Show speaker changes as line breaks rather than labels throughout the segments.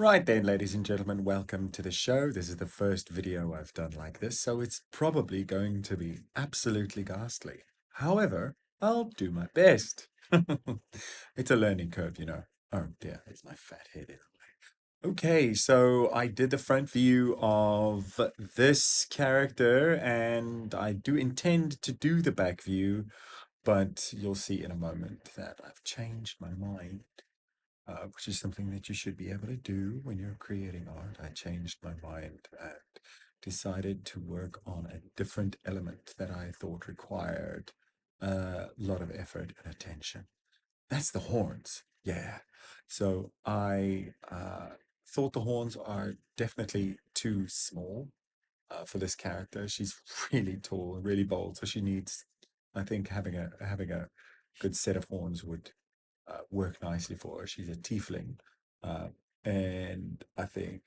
Right then, ladies and gentlemen, welcome to the show. This is the first video I've done like this, so it's probably going to be absolutely ghastly. However, I'll do my best. It's a learning curve, you know. Oh dear, there's my fat head in the way. Okay, so I did the front view of this character, and I do intend to do the back view, but you'll see in a moment that I've changed my mind, which is something that you should be able to do when you're creating art. I changed my mind and decided to work on a different element that I thought required a lot of effort and attention. That's the horns. Yeah. So I thought the horns are definitely too small for this character. She's really tall and really bold, so she needs, I think, having a good set of horns would work nicely for her. She's a tiefling, uh, and I think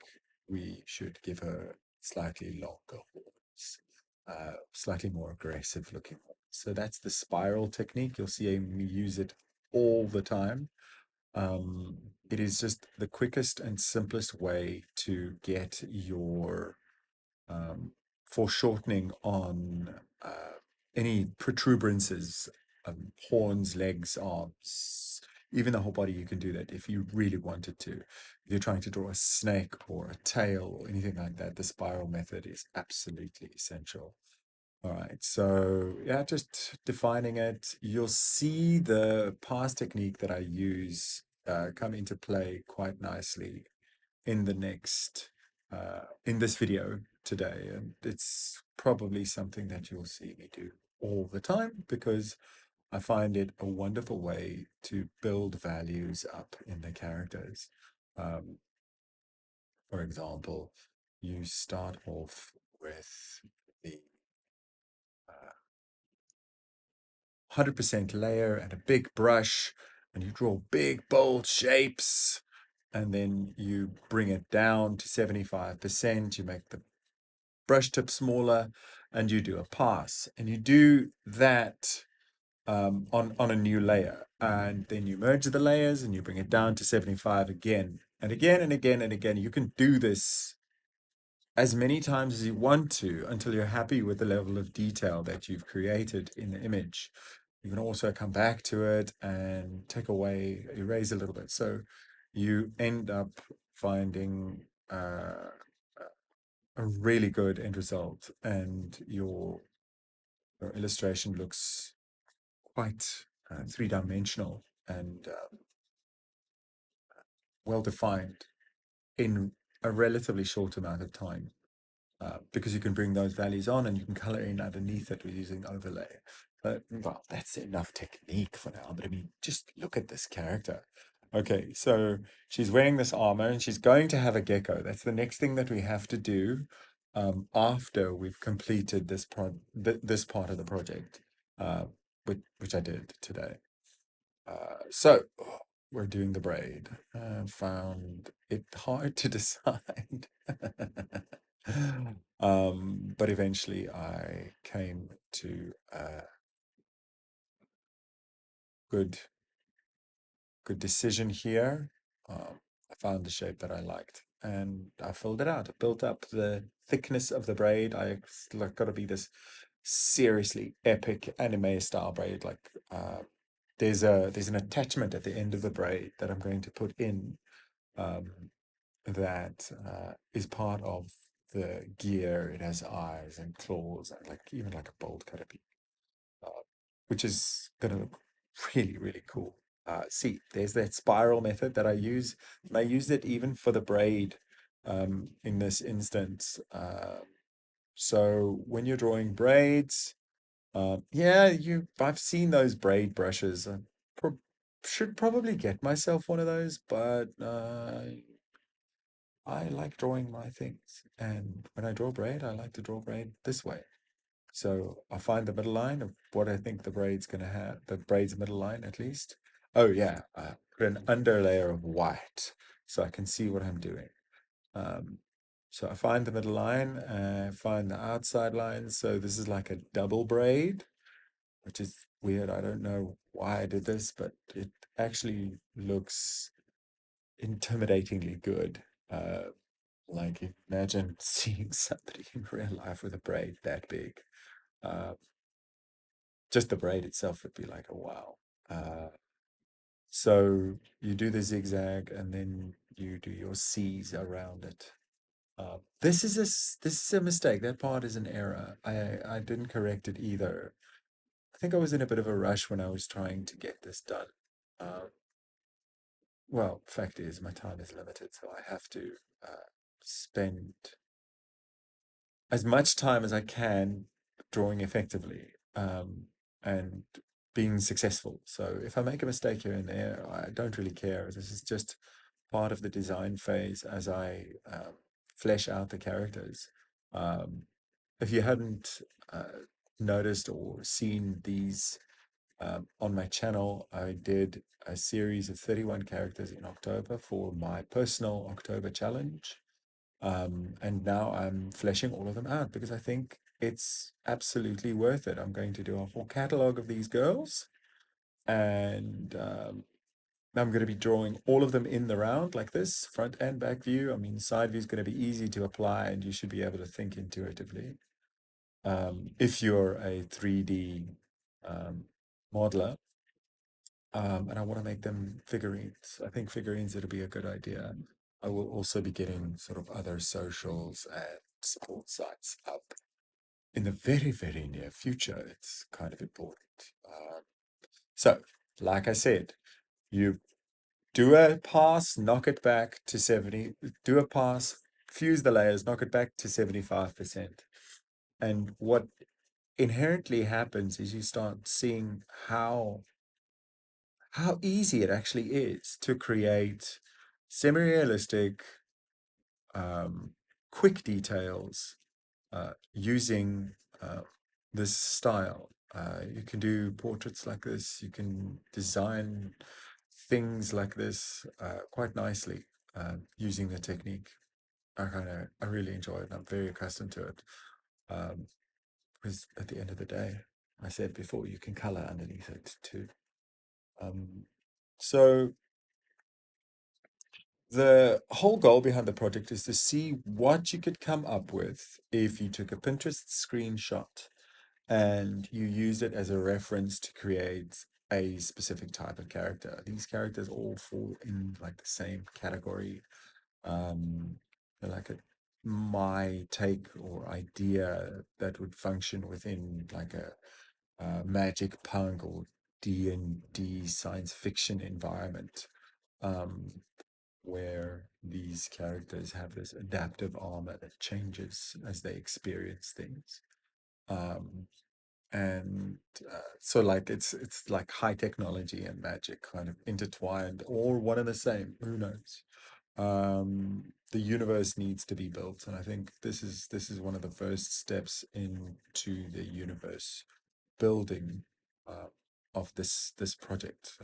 we should give her slightly longer horns, slightly more aggressive looking horns. So that's the spiral technique. You'll see me use it all the time. It is just the quickest and simplest way to get your foreshortening on any protuberances, horns, legs, arms, even the whole body. You can do that if you really wanted to. If you're trying to draw a snake or a tail or anything like that, the spiral method is absolutely essential. All right, so yeah, just defining it. You'll see the pass technique that I use come into play quite nicely in the next in this video today, and it's probably something that you'll see me do all the time because I find it a wonderful way to build values up in the characters. um, for example, you start off with the 100% layer and a big brush, and you draw big bold shapes, and then you bring it down to 75%. You make the brush tip smaller, and you do a pass, and you do that on a new layer, and then you merge the layers and you bring it down to 75 again and again and again and again. You can do this as many times as you want to until you're happy with the level of detail that you've created in the image. You can also come back to it and take away, erase a little bit, so you end up finding a really good end result, and your illustration looks quite three-dimensional and well defined in a relatively short amount of time, because you can bring those values on and you can color in underneath it with using overlay. But well, that's enough technique for now. But I mean, just look at this character. Okay, so she's wearing this armor and she's going to have a gecko. That's the next thing that we have to do after we've completed this part of the project, uh, which I did today. So we're doing the braid. I found it hard to decide. But eventually I came to a good decision here. I found the shape that I liked and I filled it out. I built up the thickness of the braid. It's like got to be this seriously epic anime style braid. Like there's an attachment at the end of the braid that I'm going to put in, um, that is part of the gear. It has eyes and claws and like even like a bolt caterpillar, which is gonna look really, really cool. See, there's that spiral method that I use, and I used it even for the braid in this instance. So when you're drawing braids, yeah, I've seen those braid brushes. I should probably get myself one of those, but I like drawing my things, and when I draw braid, I like to draw braid this way. So I find the middle line of what I think the braid's going to have, the braid's middle line at least. Oh yeah, put an underlayer of white so I can see what I'm doing. Um, so I find the middle line, find the outside line. So this is like a double braid, which is weird. I don't know why I did this, but it actually looks intimidatingly good. Uh, like imagine seeing somebody in real life with a braid that big. Uh, just the braid itself would be like a wow. Uh, so you do the zigzag and then you do your C's around it. This is a mistake. That part is an error. I didn't correct it either. I think I was in a bit of a rush when I was trying to get this done. Um, well, fact is, my time is limited, so I have to spend as much time as I can drawing effectively and being successful. So if I make a mistake here and there, I don't really care. This is just part of the design phase as I flesh out the characters. Um, if you hadn't noticed or seen these on my channel, I did a series of 31 characters in October for my personal October challenge. And now I'm fleshing all of them out because I think it's absolutely worth it. I'm going to do a whole catalog of these girls, and I'm going to be drawing all of them in the round like this, front and back view. I mean, side view is going to be easy to apply, and you should be able to think intuitively. If you're a 3D modeler, and I want to make them figurines. I think figurines, it'll be a good idea. I will also be getting sort of other socials and support sites up in the very, very near future. It's kind of important. So, like I said, you do a pass, knock it back to 70, do a pass, fuse the layers, knock it back to 75%. And what inherently happens is you start seeing how easy it actually is to create semi-realistic, um, quick details using this style. You can do portraits like this. You can design things like this quite nicely using the technique. I really enjoy it. I'm very accustomed to it. Because at the end of the day, I said before, you can color underneath it too. Um, so the whole goal behind the project is to see what you could come up with if you took a Pinterest screenshot and you used it as a reference to create a specific type of character. These characters all fall in like the same category. They're like my take or idea that would function within like a magic punk or D&D science fiction environment. Um, where these characters have this adaptive armor that changes as they experience things. Um, and so like it's like high technology and magic kind of intertwined or one and the same, who knows. The universe needs to be built, and I think this is one of the first steps into the universe building uh, of this project.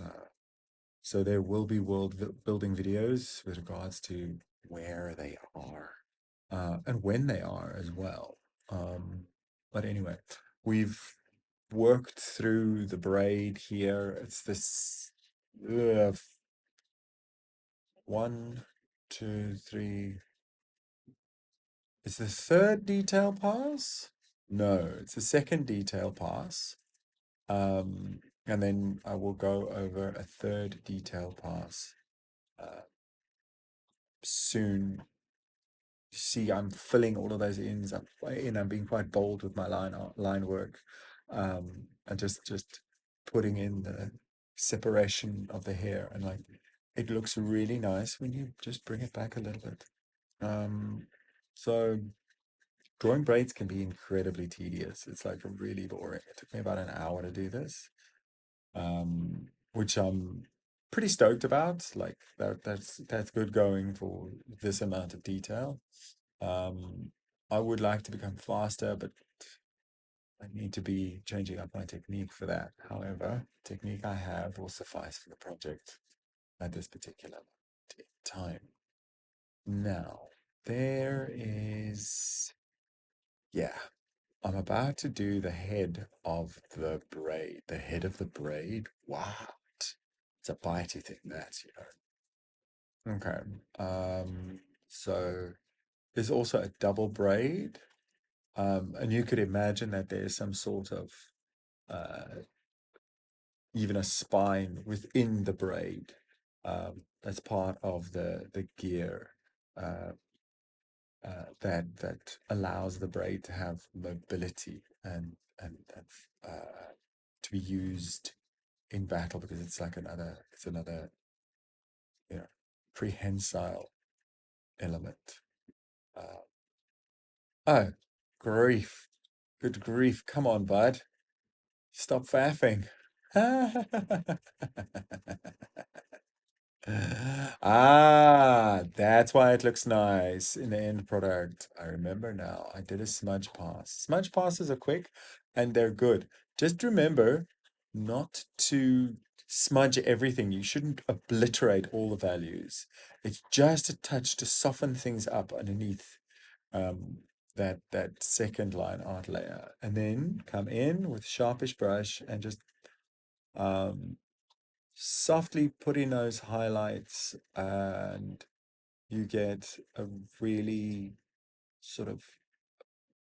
So there will be building videos with regards to where they are and when they are as well. But anyway, we've worked through the braid here. It's this one, two, three. It's the third detail pass? No, it's the second detail pass. And then I will go over a third detail pass soon. See, I'm filling all of those ins. I'm being quite bold with my line work, and just putting in the separation of the hair, and like it looks really nice when you just bring it back a little bit. So drawing braids can be incredibly tedious. It's like really boring. It took me about an hour to do this, which I'm pretty stoked about. Like that's good going for this amount of detail. Um, I would like to become faster, but I need to be changing up my technique for that. However, the technique I have will suffice for the project at this particular time. Now, there is, yeah, I'm about to do the head of the braid. The head of the braid? What? It's a bitey thing, that, you know. Okay. So there's also a double braid, and you could imagine that there's some sort of even a spine within the braid. That's part of the gear that allows the braid to have mobility and to be used in battle, because it's another prehensile element. Uh, oh, grief! Good grief! Come on, bud. Stop faffing. Ah, that's why it looks nice in the end product. I remember now. I did a smudge pass. Smudge passes are quick and they're good. Just remember not to smudge everything. You shouldn't obliterate all the values. It's just a touch to soften things up underneath um, that second line art layer. And then come in with sharpish brush and just um, softly put in those highlights, and you get a really sort of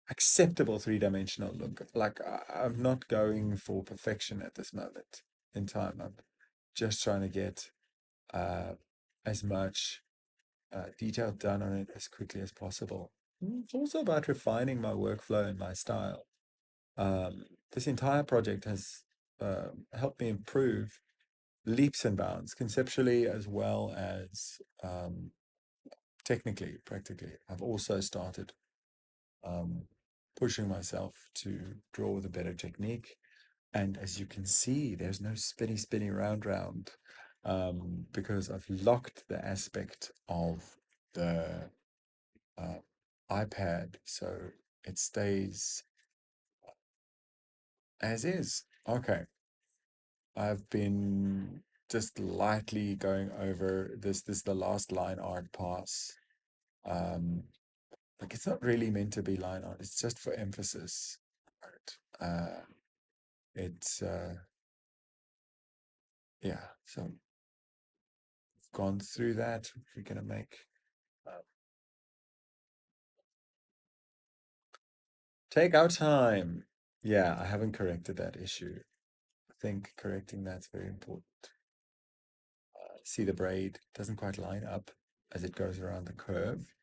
acceptable three-dimensional look. Like I'm not going for perfection at this moment in time. I'm just trying to get uh, as much detail done on it as quickly as possible. It's also about refining my workflow and my style. This entire project has helped me improve leaps and bounds, conceptually as well as technically, practically. I've also started um, pushing myself to draw with a better technique. And as you can see, there's no spinny, spinny round, because I've locked the aspect of the uh, iPad, so it stays as is. Okay, I've been just lightly going over this. This is the last line art pass. Um, like it's not really meant to be line art. It's just for emphasis art. It's yeah. So I've gone through that. We're gonna make uh, take our time. Yeah, I haven't corrected that issue. I think correcting that's very important. See, the braid doesn't quite line up as it goes around the curve.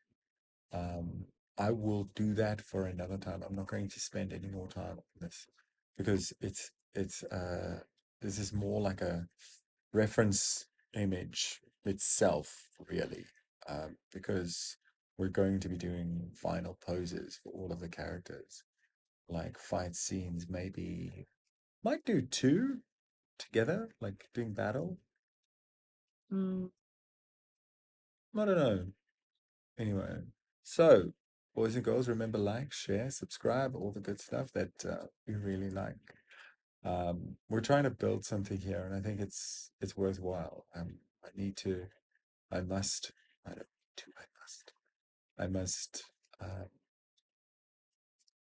Um, I will do that for another time. I'm not going to spend any more time on this because it's this is more like a reference image itself, really, because we're going to be doing final poses for all of the characters, like fight scenes. Maybe might do two together, like doing battle. Mm, I don't know. Anyway, so boys and girls, remember like, share, subscribe, all the good stuff that we really like. We're trying to build something here, and I think it's worthwhile. I need to, I must, I don't need to, I must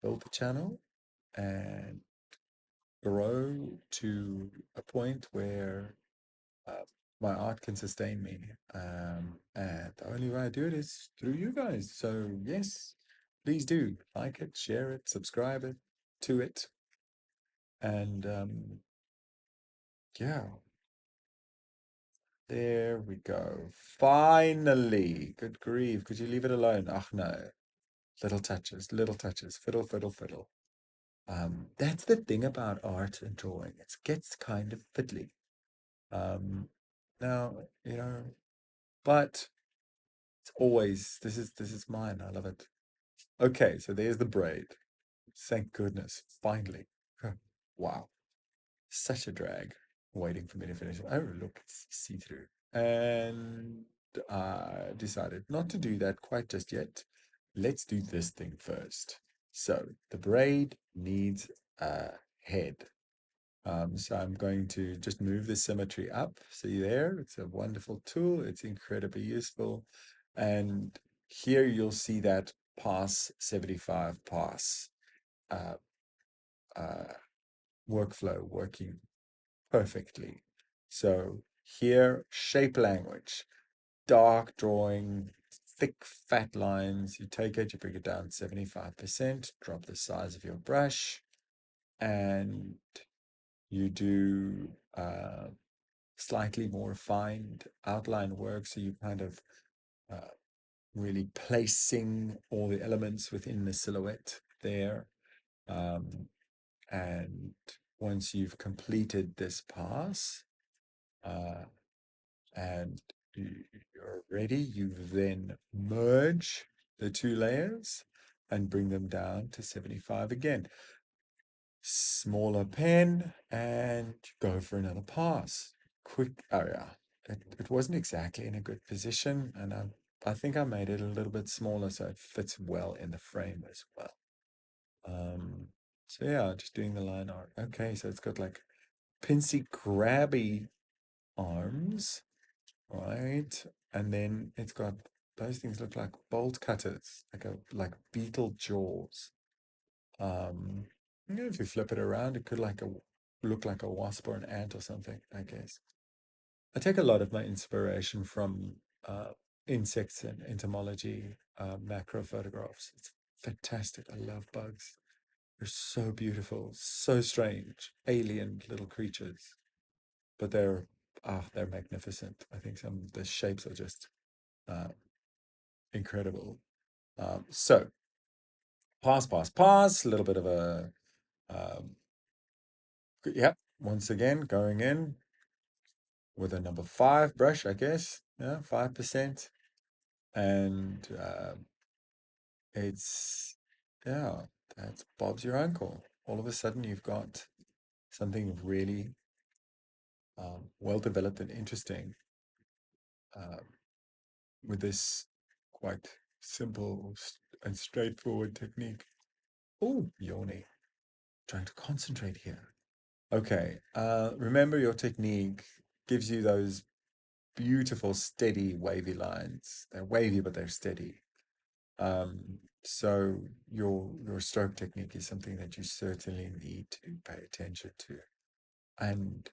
build the channel and grow to a point where uh, my art can sustain me. And the only way I do it is through you guys. So yes, please do like it, share it, subscribe it to it, and yeah, there we go. Finally, good grief, could you leave it alone? Ach no, little touches, fiddle, fiddle, fiddle. That's the thing about art and drawing. It gets kind of fiddly. Now, but it's always this is mine. I love it. Okay, so there's the braid. Thank goodness, finally. Huh. Wow, such a drag waiting for me to finish. Oh, look, it's see-through. And I decided not to do that quite just yet. Let's do this thing first. So the braid needs a head. So I'm going to just move the symmetry up. See there, it's a wonderful tool. It's incredibly useful. And here you'll see that pass 75 pass uh, uh, workflow working perfectly. So here, shape language, dark drawing, thick, fat lines. You take it, you bring it down 75%, drop the size of your brush, and you do slightly more refined outline work. So you kind of really placing all the elements within the silhouette there. And once you've completed this pass, and you're ready, you then merge the two layers and bring them down to 75 again. Smaller pen, and go for another pass. Quick, oh yeah, it wasn't exactly in a good position, and I think I made it a little bit smaller so it fits well in the frame as well. So yeah, just doing the line art. Okay, so it's got like pincy grabby arms, right? And then it's got those things look like bolt cutters, like beetle jaws. If you flip it around, it could look like a wasp or an ant or something, I guess. I take a lot of my inspiration from insects and entomology, macro photographs. It's fantastic. I love bugs. They're so beautiful, so strange, alien little creatures, but they're magnificent. I think some of the shapes are just uh, incredible. So pass, pass, pass. A little bit of a yep. Once again, going in with a number 5 brush, I guess. Yeah, 5%, and it's yeah, that's Bob's your uncle. All of a sudden, you've got something really well developed and interesting uh, with this quite simple and straightforward technique. Oh, yawning. Trying to concentrate here. Okay, remember your technique gives you those beautiful, steady, wavy lines. They're wavy, but they're steady. So your stroke technique is something that you certainly need to pay attention to. And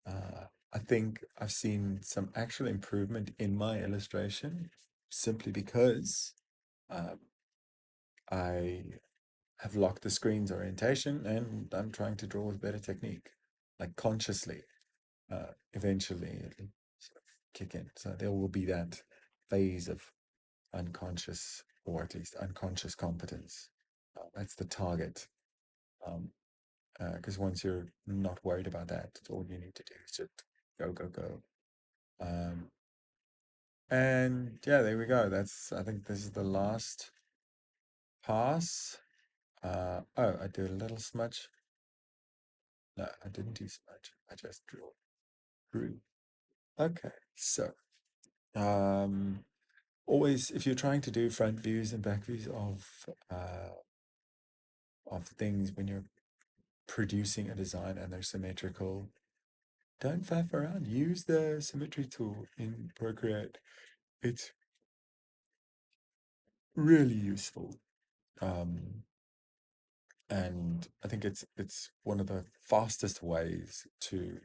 I think I've seen some actual improvement in my illustration simply because um, I have locked the screen's orientation and I'm trying to draw with better technique, like consciously. Eventually it'll sort of kick in. So there will be that phase of unconscious, or at least unconscious competence. That's the target. Because once you're not worried about that, all you need to do is just go, go, go. Um, and yeah, there we go. I think this is the last pass. Oh, I do a little smudge. No, I didn't do smudge. I just drew. Okay, so um, always if you're trying to do front views and back views of things when you're producing a design and they're symmetrical, don't faff around. Use the symmetry tool in Procreate. It's really useful. Um, and I think it's one of the fastest ways to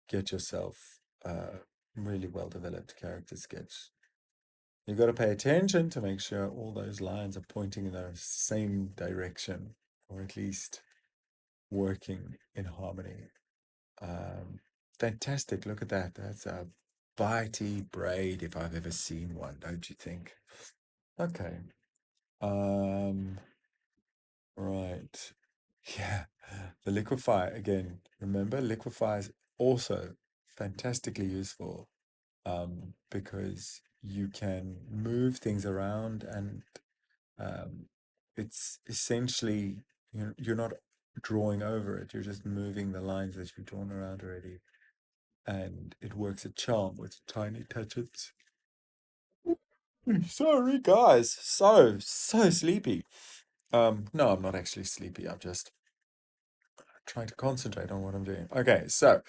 get yourself a really well developed character sketch. You've got to pay attention to make sure all those lines are pointing in the same direction, or at least working in harmony. Um, Fantastic. Look at that. That's a bitey braid if I've ever seen one, don't you think? Okay. Right. Yeah. The liquefy again. Remember, liquefy is also fantastically useful because you can move things around and it's essentially you're not drawing over it. You're just moving the lines that you've drawn around already. And it works a charm with tiny touches. Sorry, guys. So sleepy. No, I'm not actually sleepy. I'm just trying to concentrate on what I'm doing. Okay, so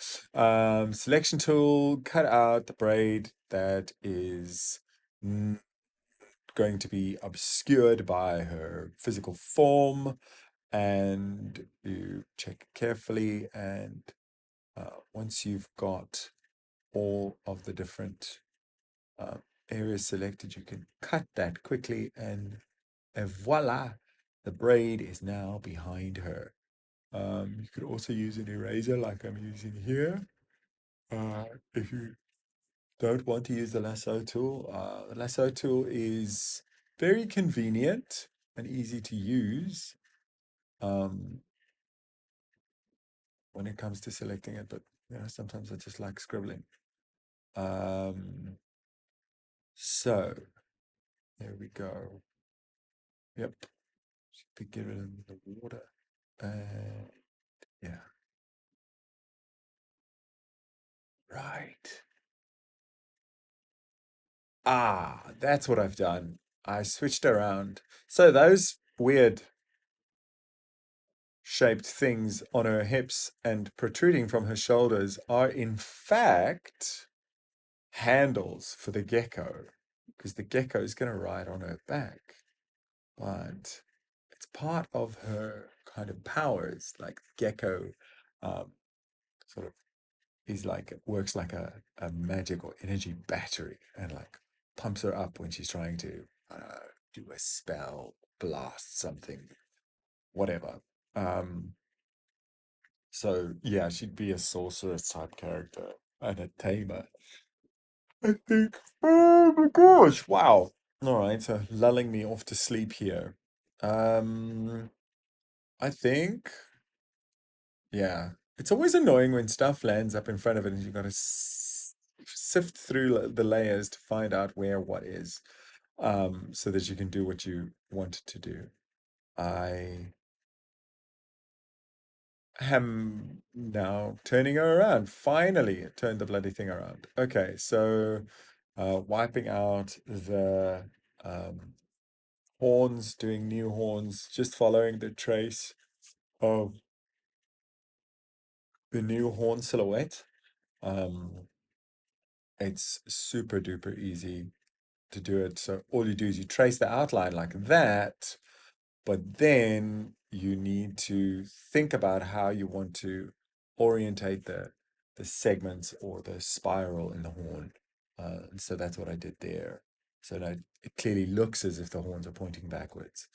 selection tool, cut out the braid that is going to be obscured by her physical form, and you check carefully. And once you've got all of the different area is selected, you can cut that quickly and voila, the braid is now behind her. You could also use an eraser like I'm using here. If you don't want to use the the lasso tool is very convenient and easy to use um, when it comes to selecting it, but sometimes I just like scribbling. So there we go. Yep, should be given in the water. Yeah, right. Ah, that's what I've done. I switched around. So those weird shaped things on her hips and protruding from her shoulders are in fact handles for the gecko, because the gecko is going to ride on her back. But it's part of her kind of powers, like the gecko um, sort of is like works like a magical energy battery and like pumps her up when she's trying to do a spell, blast something, whatever. Um, so yeah, she'd be a sorceress type character and a tamer, I think. Oh my gosh! Wow. All right, so lulling me off to sleep here. Um, I think, yeah, it's always annoying when stuff lands up in front of it and you've got to sift through the layers to find out where what is, so that you can do what you want to do. I am now turning her around. Finally, it turned the bloody thing around. Okay, so wiping out the um, horns, doing new horns, just following the trace of the new horn silhouette. Um, it's super duper easy to do it. So all you do is you trace the outline like that, but then you need to think about how you want to orientate the segments or the spiral in the horn. And so that's what I did there. So now it clearly looks as if the horns are pointing backwards.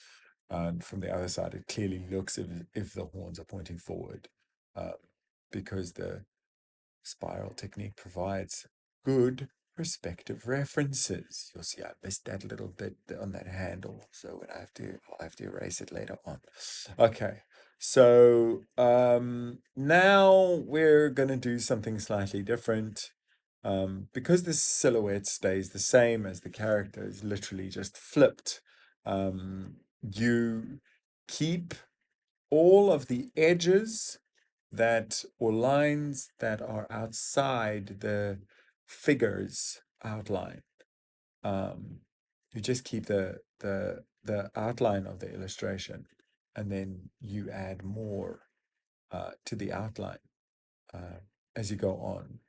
And from the other side, it clearly looks as if the horns are pointing forward, uh, because the spiral technique provides good perspective references. You'll see I missed that little bit on that handle, so I'll have to erase it later on. Okay, so now we're gonna do something slightly different. Because the silhouette stays the same as the character is literally just flipped, you keep all of the edges that or lines that are outside the figure's outline. You just keep the outline of the illustration, and then you add more to the outline uh, as you go on.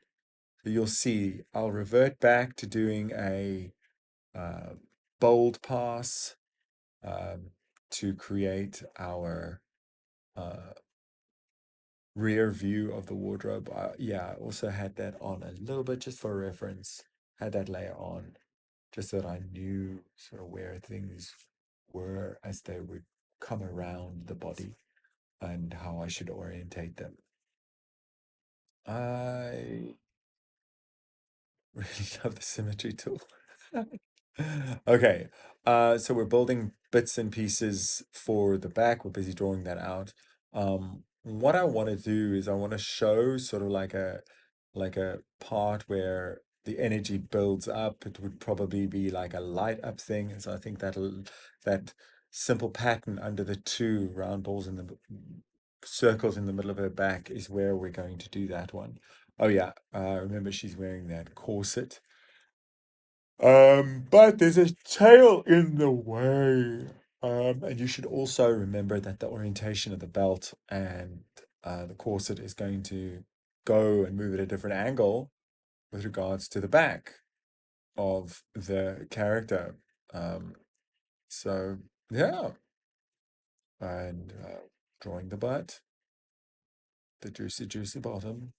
So you'll see I'll revert back to doing a uh, bold pass to create our rear view of the wardrobe. Yeah, I also had that on a little bit just for reference. Had that layer on just so that I knew sort of where things were as they would come around the body and how I should orientate them. I really love the symmetry tool. Okay, so we're building bits and pieces for the back. We're busy drawing that out. What I want to do is I want to show sort of like a part where the energy builds up. It would probably be like a light up thing. And so I think that simple pattern under the two round balls in the circles in the middle of her back is where we're going to do that one. Oh yeah, remember she's wearing that corset. But there's a tail in the way. And you should also remember that the orientation of the belt and the corset is going to go and move at a different angle with regards to the back of the character. Um, so yeah, and drawing the butt, the juicy, juicy bottom.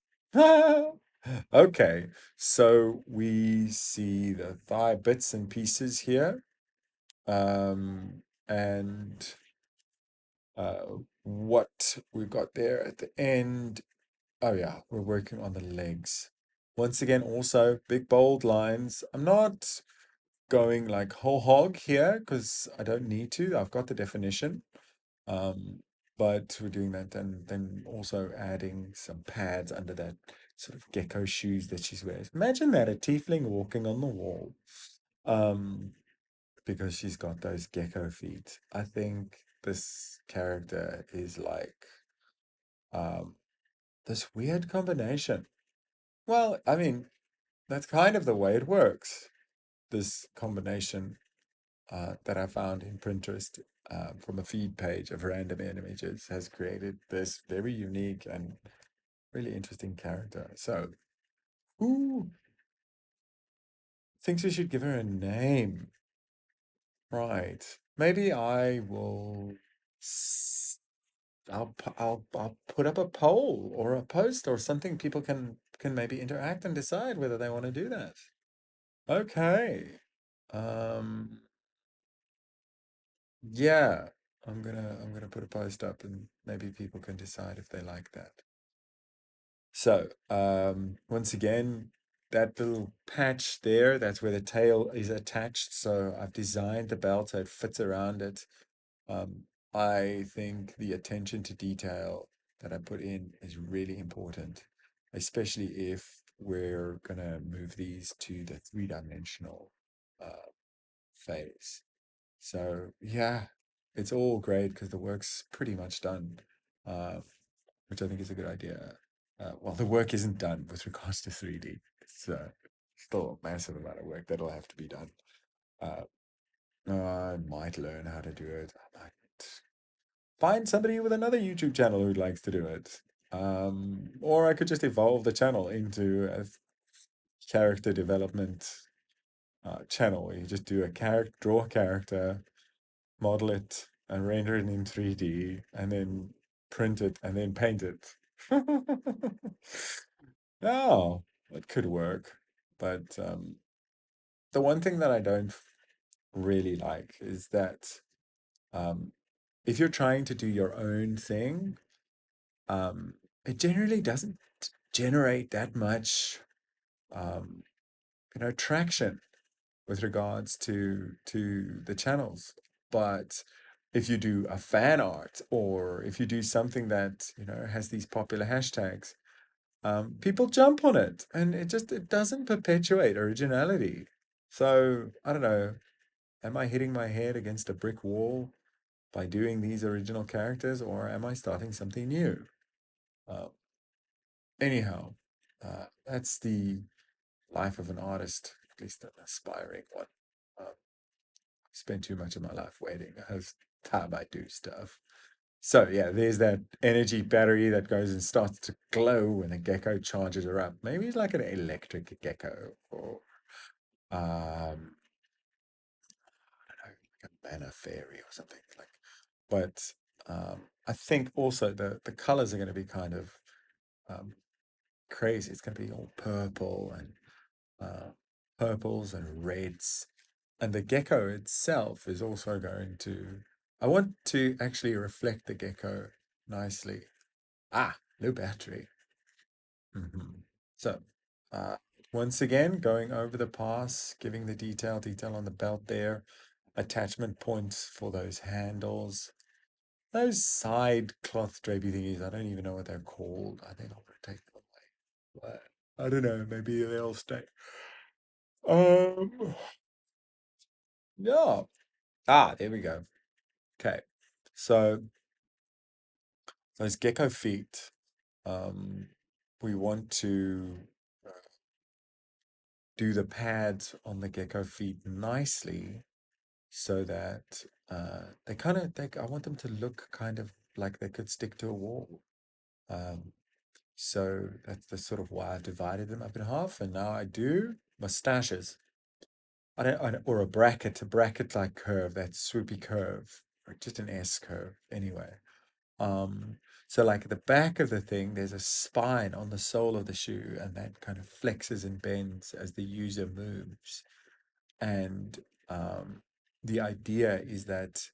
Okay, so we see the thigh bits and pieces here. And uh, what we've got there at the end. Oh yeah, we're working on the legs. Once again, also big bold lines. I'm not going like whole hog here because I don't need to. I've got the definition. Um, but we're doing that and then also adding some pads under that sort of gecko shoes that she's wearing. Imagine that, a tiefling walking on the wall. Um, because she's got those gecko feet. I think this character is like um this weird combination. Well, I mean, that's kind of the way it works. This combination that I found in Pinterest from a feed page of random images has created this very unique and really interesting character. So, who thinks we should give her a name? Right. Maybe I will. I'll put up a poll or a post or something. People can maybe interact and decide whether they want to do that. Okay. Um, yeah, I'm gonna put a post up and maybe people can decide if they like that. So, once again, that little patch there, that's where the tail is attached. So I've designed the belt so it fits around it. Um, I think the attention to detail that I put in is really important, especially if we're gonna move these to the three-dimensional phase. So yeah, it's all great because the work's pretty much done, uh, which I think is a good idea. Well, the work isn't done with regards to 3D. It's still a massive amount of work that'll have to be done. Uh, I might learn how to do it. I might find somebody with another YouTube channel who likes to do it. Or I could just evolve the channel into a character development channel where you just do a character, draw a character, model it, and render it in 3D, and then print it, and then paint it. Oh, it could work. But the one thing that I don't really like is that um, if you're trying to do your own thing, um, it generally doesn't generate that much, um, traction with regards to the channels. But if you do a fan art or if you do something that has these popular hashtags, people jump on it, and it doesn't perpetuate originality. So I don't know. Am I hitting my head against a brick wall by doing these original characters, or am I starting something new? Uh, Anyhow, that's the life of an artist, at least an aspiring one. Uh, Spend too much of my life waiting. I have time I do stuff. So yeah, there's that energy battery that goes and starts to glow when a gecko charges her up. Maybe it's like an electric gecko, or I don't know, like a mana fairy or something like. But I think also the colors are going to be kind of um, crazy. It's going to be all purple and uh, purples and reds. And the gecko itself is also going to, I want to actually reflect the gecko nicely. Ah, no battery. So, uh, once again, going over the pass, giving the detail on the belt there, attachment points for those handles, those side cloth drapey thingies. I don't even know what they're called. I think I'll take them away. But I don't know. Maybe they'll stay. Um, yeah. Ah, there we go. Okay. So those gecko feet, um, we want to do the pads on the gecko feet nicely so that they kind of I want them to look kind of like they could stick to a wall. Um, so that's sort of why I divided them up in half, and now I do mustaches. Or a bracket like curve, that swoopy curve, or just an S curve anyway. Um, So like at the back of the thing, there's a spine on the sole of the shoe, and that kind of flexes and bends as the user moves. And the idea is that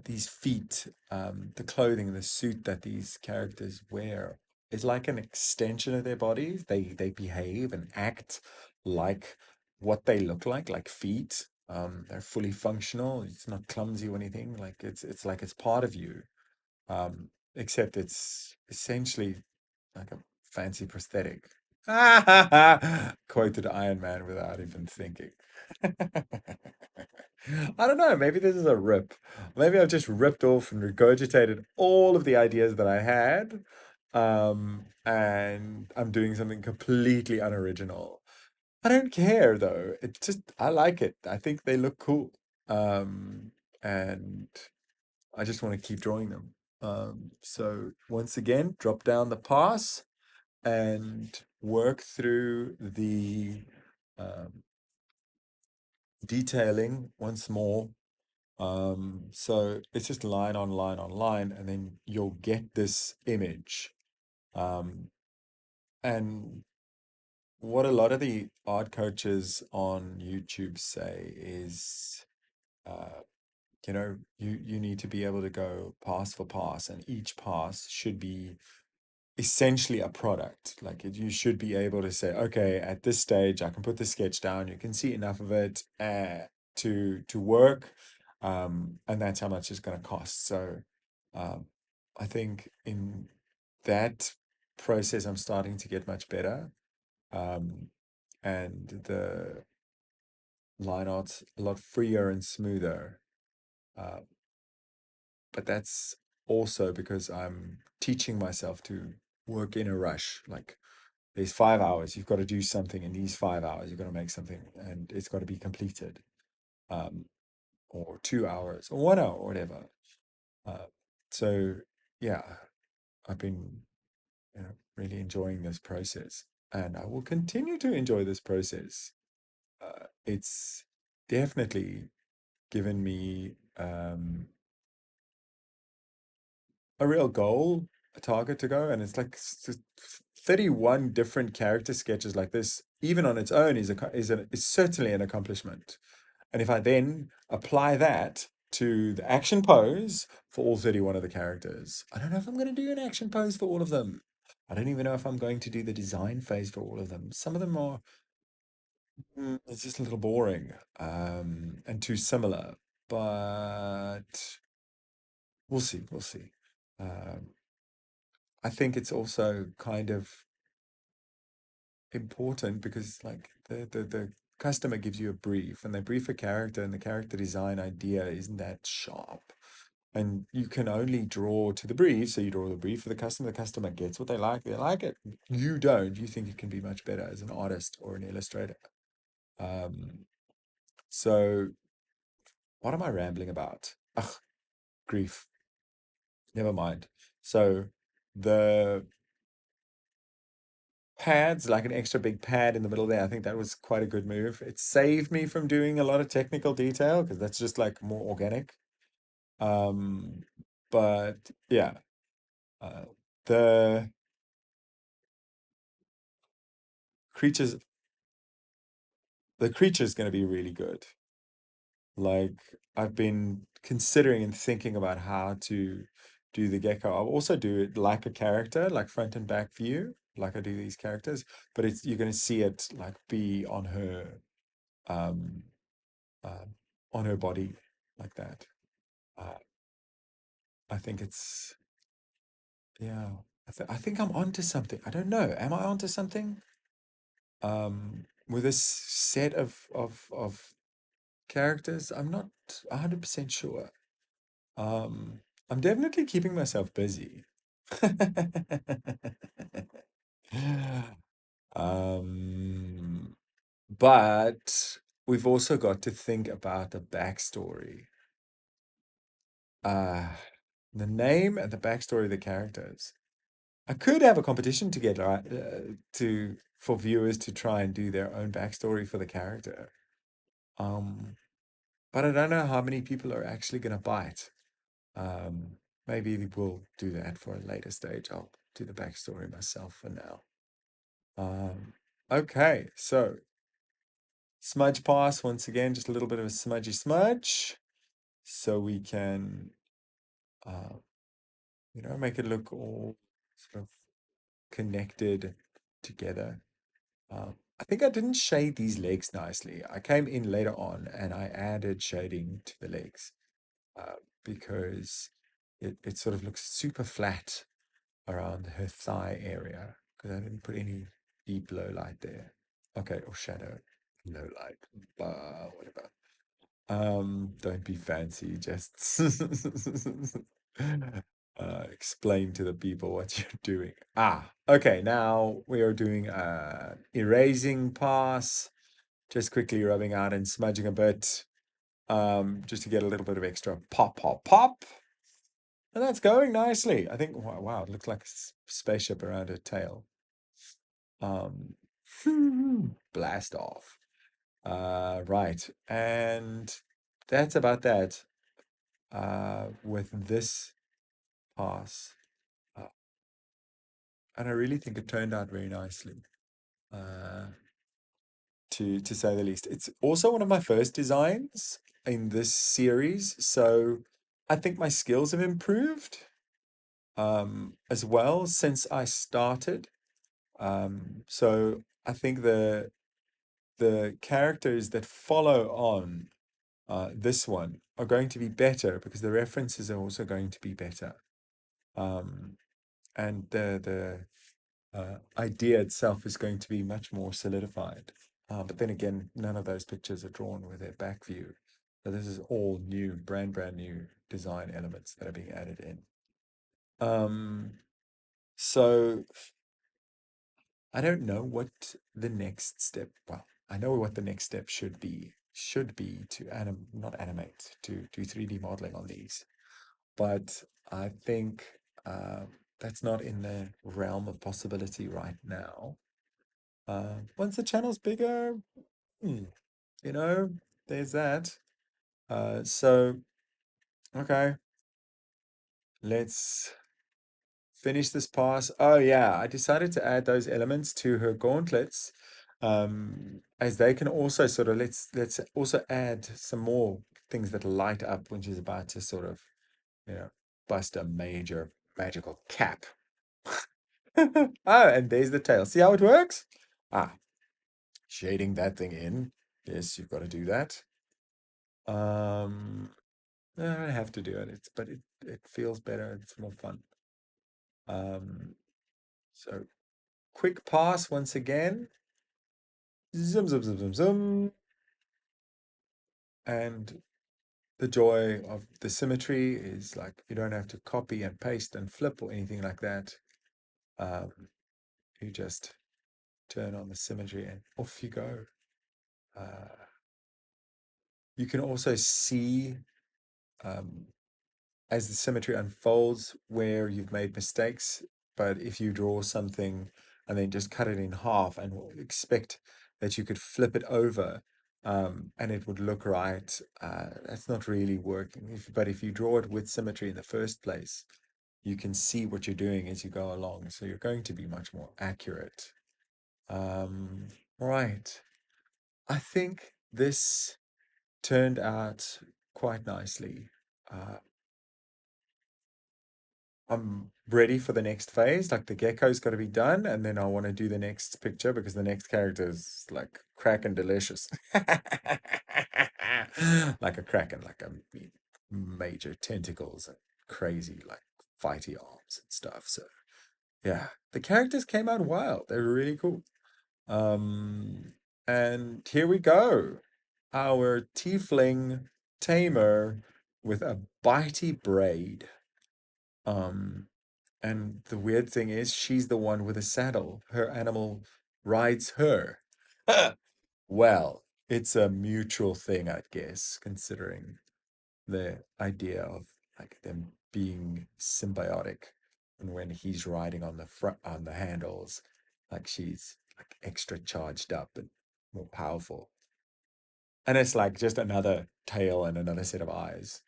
these feet, the clothing, the suit that these characters wear is like an extension of their bodies. They behave and act like what they look like feet. They're fully functional. It's not clumsy or anything. Like it's like it's part of you. Except it's essentially like a fancy prosthetic. Quoted Iron Man without even thinking. I don't know. Maybe this is a rip. Maybe I've just ripped off and regurgitated all of the ideas that I had. And I'm doing something completely unoriginal. I don't care though. It just, I like it. I think they look cool. And I just want to keep drawing them. So once again, drop down the pass and work through the um, detailing once more. So it's just line on line on line, and then you'll get this image. Um, and what a lot of the art coaches on YouTube say is, uh, you need to be able to go pass for pass, and each pass should be essentially a product. Like you should be able to say, okay, at this stage, I can put the sketch down. You can see enough of it to work, and that's how much it's going to cost. So, um, I think in that process, I'm starting to get much better, and the line art's a lot freer and smoother. Uh, but that's also because I'm teaching myself to work in a rush. Like there's 5 hours, you've got to do something in these 5 hours, you've got to make something and it's got to be completed. Um, or 2 hours or 1 hour or whatever. Uh, so yeah, I've been, really enjoying this process and I will continue to enjoy this process. It's definitely given me a real goal, a target to go, and it's like 31 different character sketches like this, even on its own, is certainly an accomplishment. And if I then apply that to the action pose for all 31 of the characters, I don't know if I'm going to do an action pose for all of them. I don't even know if I'm going to do the design phase for all of them. Some of them are, it's just a little boring, and too similar, but we'll see, we'll see. Um, I think it's also kind of important because like the customer gives you a brief and they brief a character and the character design idea isn't that sharp. And you can only draw to the brief. So you draw the brief for the customer gets what they like it. You don't. You think it can be much better as an artist or an illustrator. Um, so what am I rambling about? Ugh, grief. Never mind. So the pads, like an extra big pad in the middle there. I think that was quite a good move. It saved me from doing a lot of technical detail because that's just like more organic. Um, but yeah, uh, the creatures, the creature's going to be really good. Like I've been considering and thinking about how to do the gecko. I'll also do it like a character, like front and back view, like I do these characters, but it's you're going to see it like be um uh, on her body like that. Uh, I think it's yeah. I think I'm onto something. I don't know. Am I onto something? With this set of characters, I'm not 100% sure. Um, I'm definitely keeping myself busy. Um, but we've also got to think about the backstory. Uh, the name and the backstory of the characters. I could have a competition together to for viewers to try and do their own backstory for the character. Um, but I don't know how many people are actually going to bite. Um, maybe we'll do that for a later stage. I'll do the backstory myself for now. Okay, so smudge pass once again, just a little bit of a smudgy smudge, so we can, make it look all sort of connected together. I think I didn't shade these legs nicely. I came in later on and I added shading to the legs because it sort of looks super flat around her thigh area because I didn't put any deep low light there. Okay, or shadow, low light, whatever. Don't be fancy, just explain to the people what you're doing. Okay, now we are doing erasing pass, just quickly rubbing out and smudging a bit, just to get a little bit of extra pop, pop, pop. And that's going nicely. I think, wow, it looks like a spaceship around her tail. Blast off. Right, and that's about that with this pass. And I really think it turned out very nicely, to say the least. It's also one of my first designs in this series, so I think my skills have improved as well since I started. So I think the characters that follow on this one are going to be better because the references are also going to be better. And the idea itself is going to be much more solidified. But then again, none of those pictures are drawn with their back view. So this is all new, brand new design elements that are being added in. So I don't know what the next step, well, I know what the next step should be to not animate, to do 3D modeling on these. But I think that's not in the realm of possibility right now. Once the channel's bigger, there's that. So, okay, let's finish this pass. Oh yeah, I decided to add those elements to her gauntlets, as they can also sort of, let's also add some more things that light up when she's about to sort of, bust a major magical cap. Oh, and there's the tail. See how it works? Shading that thing in. Yes, you've got to do that. I don't have to do it. But it feels better. It's more fun. So quick pass once again. Zoom, zoom, zoom, zoom, zoom. And the joy of the symmetry is like you don't have to copy and paste and flip or anything like that. You just turn on the symmetry and off you go. You can also see as the symmetry unfolds where you've made mistakes. But if you draw something and then just cut it in half and expect that you could flip it over and it would look right, that's not really working. But if you draw it with symmetry in the first place, you can see what you're doing as you go along. So you're going to be much more accurate. Right. I think this turned out quite nicely. I'm ready for the next phase. Like the gecko's got to be done, and then I want to do the next picture because the next character is like cracking delicious. Like a kraken, like a major tentacles and crazy like fighty arms and stuff. So yeah, the characters came out wild. They're really cool. And here we go. Our tiefling tamer with a bitey braid. And the weird thing is, she's the one with a saddle. Her animal rides her. Well, it's a mutual thing, I'd guess, considering the idea of like them being symbiotic. And when he's riding on the front on the handles, like she's like extra charged up and more powerful. And it's like just another tail and another set of eyes.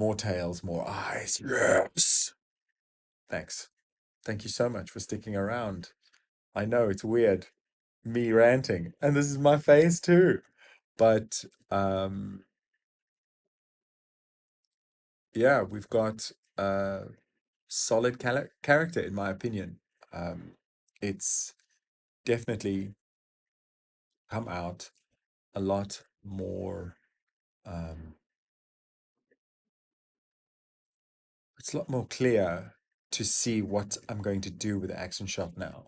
More tails, more eyes. Yes. Thanks. Thank you so much for sticking around. I know it's weird, me ranting, and this is my face too. But yeah, we've got a solid character, in my opinion. It's definitely come out a lot more. Um, it's a lot more clear to see what I'm going to do with the action shot now.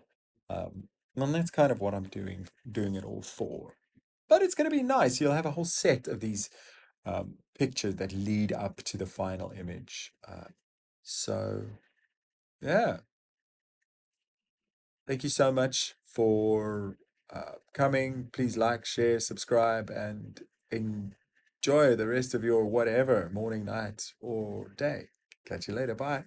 And that's kind of what I'm doing it all for. But it's going to be nice. You'll have a whole set of these pictures that lead up to the final image. So, yeah, thank you so much for coming. Please like, share, subscribe, and enjoy the rest of your whatever, morning, night, or day. Catch you later. Bye.